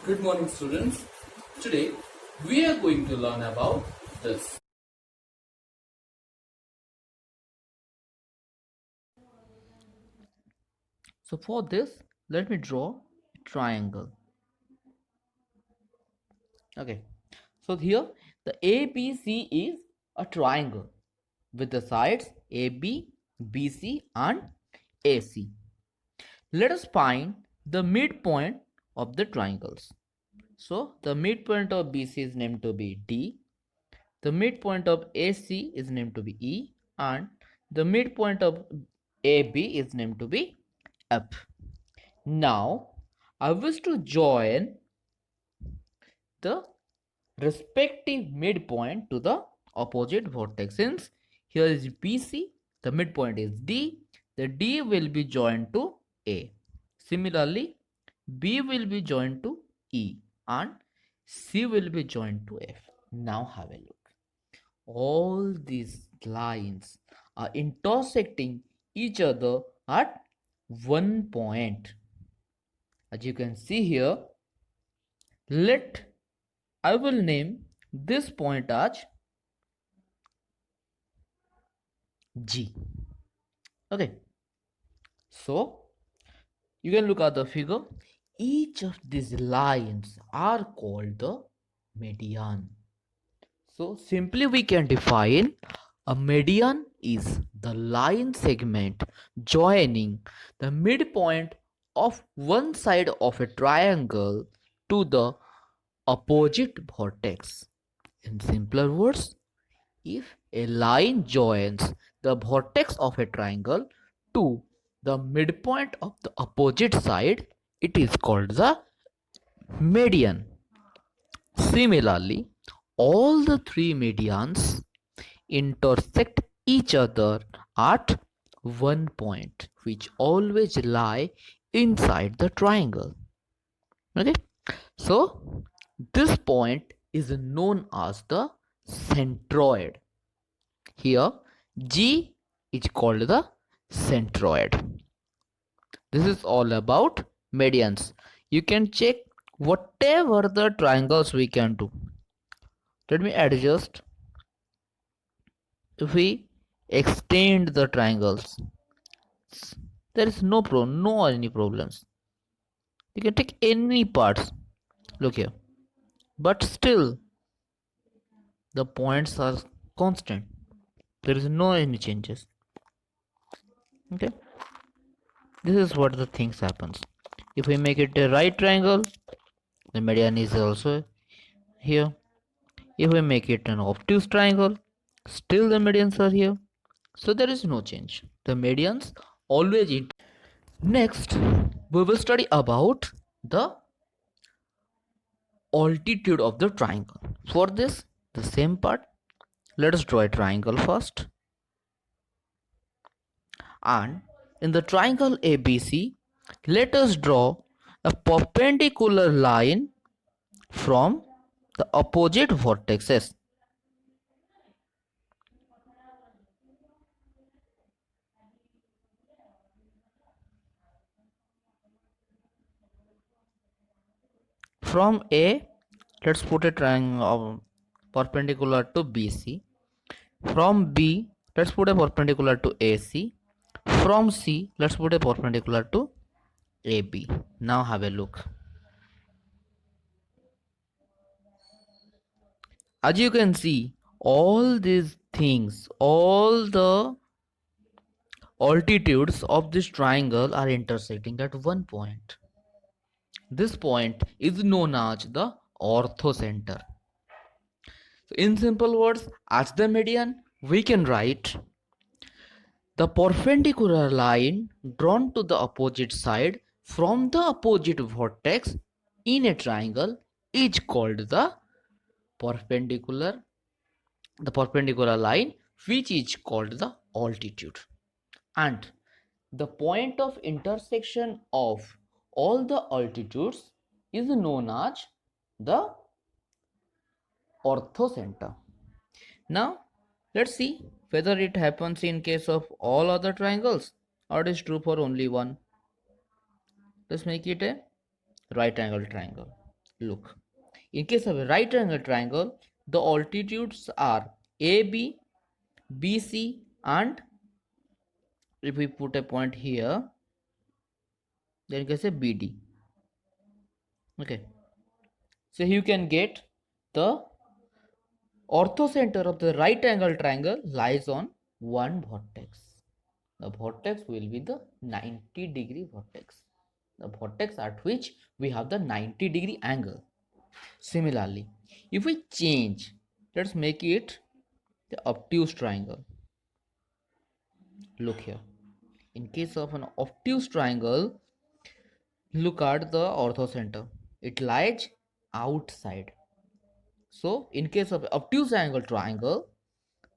Good morning, students. Today we are going to learn about this. So for this, let me draw a triangle. Okay. So here the ABC is a triangle with the sides AB, BC and AC. Let us find the midpoint of the triangles. So the midpoint of BC is named to be D. The midpoint of AC is named to be E and the midpoint of AB is named to be F. Now I wish to join the respective midpoint to the opposite vertex. Since here is BC, the midpoint is D, the D will be joined to A. Similarly, B will be joined to E and C will be joined to F. Now have a look. All these lines are intersecting each other at one point. As you can see here, I will name this point as G. Okay, so you can look at the figure. Each of these lines are called the median. So simply we can define a median is the line segment joining the midpoint of one side of a triangle to the opposite vertex. In simpler words, if a line joins the vertex of a triangle to the midpoint of the opposite side, it is called the median. Similarly, all the three medians intersect each other at one point, which always lie inside the triangle. Okay, so this point is known as the centroid. Here G is called the centroid. This is all about medians. You can check whatever the triangles we can do. Let me adjust. If we extend the triangles, there is no any problems. You can take any parts. Look here. But still the points are constant. There is no any changes. Okay, this is what the things happens. If we make it a right triangle, the median is also here. If we make it an obtuse triangle, still the medians are here. So there is no change. The medians always in. Next, we will study about the altitude of the triangle. For this, the same part. Let us draw a triangle first. And in the triangle ABC, let us draw a perpendicular line from the opposite vertices. From A, let's put a triangle perpendicular to BC. From B, let's put a perpendicular to AC. From C, let's put a perpendicular to AB. Now have a look. As you can see, all these things, all the altitudes of this triangle are intersecting at one point. This point is known as the orthocenter. So in simple words, as the median, we can write the perpendicular line drawn to the opposite side from the opposite vertex in a triangle is called perpendicular the perpendicular line, which is called the altitude. And the point of intersection of all the altitudes is known as the orthocenter. Now let's see whether it happens in case of all other triangles or it is true for only one. Let's make it a right angle triangle. Look, in case of a right angle triangle, the altitudes are AB, BC, and if we put a point here, then you can say BD. Okay, so you can get the orthocenter of the right angle triangle lies on one vertex. The vertex will be the 90-degree vertex. The vertex at which we have the 90-degree angle. Similarly, if we change, let's make it the obtuse triangle. Look here. In case of an obtuse triangle, look at the orthocenter. It lies outside. So, in case of obtuse angle triangle,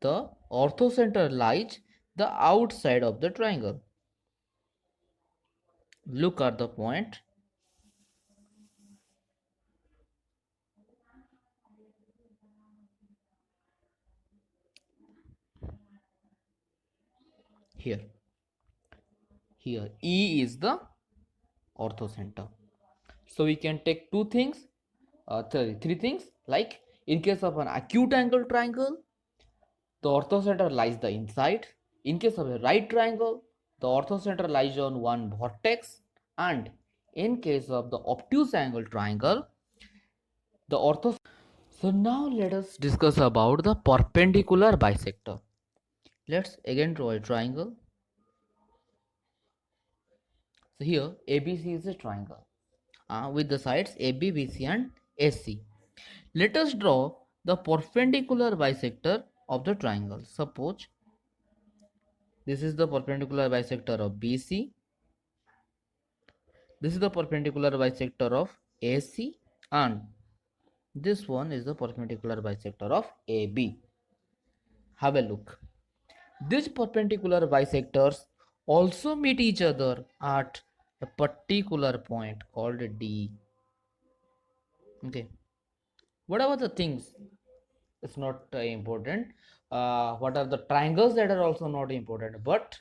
the orthocenter lies the outside of the triangle. Look at the point. Here. Here, E is the orthocenter. So we can take two things, three things, like in case of an acute angle triangle, the orthocenter lies the inside. In case of a right triangle, the orthocenter lies on one vertex, and in case of the obtuse angle triangle, the ortho. So now let us discuss about the perpendicular bisector. Let's again draw a triangle. So here ABC is a triangle with the sides AB, BC and AC. Let us draw the perpendicular bisector of the triangle. Suppose this is the perpendicular bisector of BC. This is the perpendicular bisector of AC, and this one is the perpendicular bisector of AB. Have a look. These perpendicular bisectors also meet each other at a particular point called D. Okay. What are the things? It's not important. What are the triangles that are also not important, but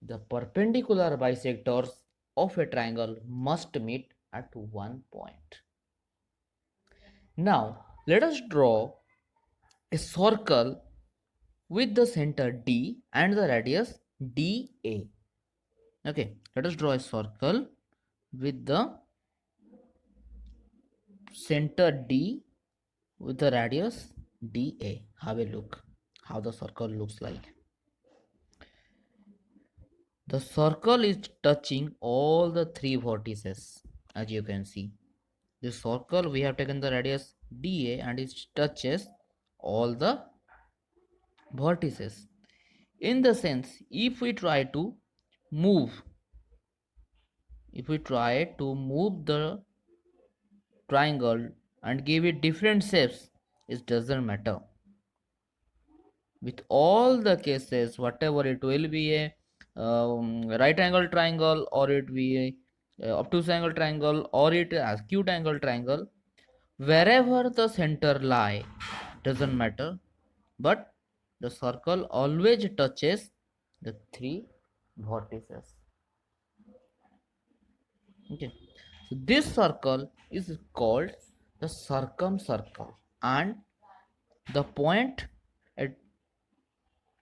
the perpendicular bisectors of a triangle must meet at one point. Now let us draw a circle with the center D and the radius DA. Okay, let us draw a circle with the center D with the radius DA. Have a look how the circle looks like. The circle is touching all the three vertices, as you can see. This circle, we have taken the radius DA and it touches all the vertices. In the sense, if we try to move the triangle and give it different shapes, it doesn't matter. With all the cases, whatever it will be a right angle triangle, or it be a obtuse angle triangle, or it acute angle triangle, wherever the center lie, doesn't matter, but the circle always touches the three vertices. Okay, so this circle is called the circumcircle, and the point at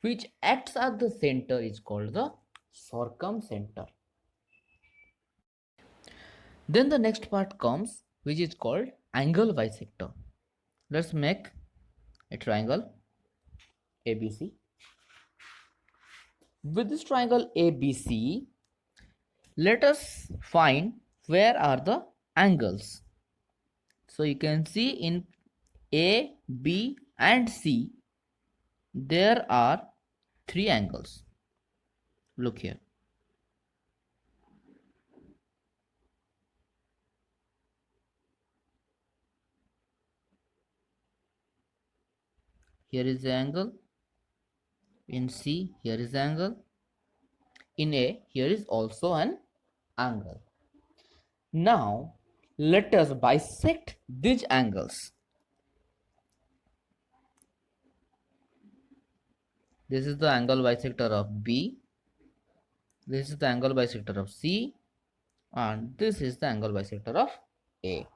which acts at the center is called the circumcenter. Then the next part comes, which is called angle bisector. Let's make a triangle ABC. With this triangle ABC, let us find where are the angles. So you can see in A, B and C, there are three angles. Look here. Here is the angle. In C, here is the angle. In A, here is also an angle. Now, let us bisect these angles. This is the angle bisector of B. This is the angle bisector of C. And this is the angle bisector of A.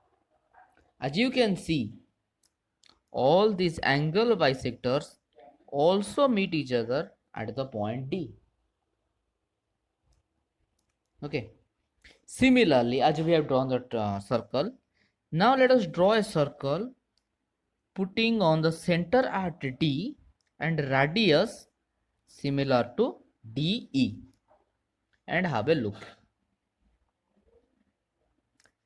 As you can see, all these angle bisectors also meet each other at the point D. Okay. Similarly, as we have drawn that circle, now let us draw a circle putting on the center at D and radius similar to DE, and have a look.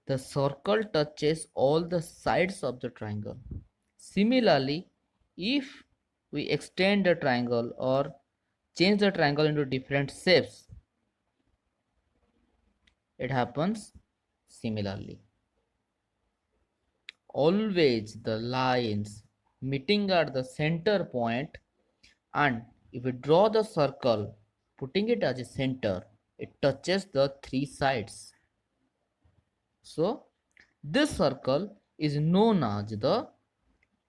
The circle touches all the sides of the triangle. Similarly, if we extend the triangle or change the triangle into different shapes, it happens similarly. Always the lines meeting at the center point, and if we draw the circle putting it as a center, it touches the three sides. So this circle is known as the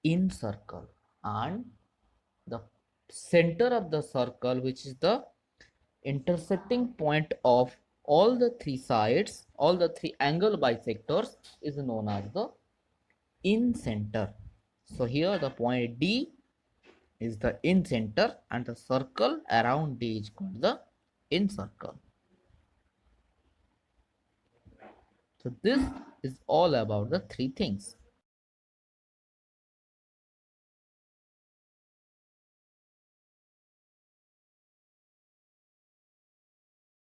in circle, and the center of the circle, which is the intersecting point of all the three sides, all the three angle bisectors, is known as the in center. So here the point D is the in center, and the circle around D is called the in circle. So this is all about the three things.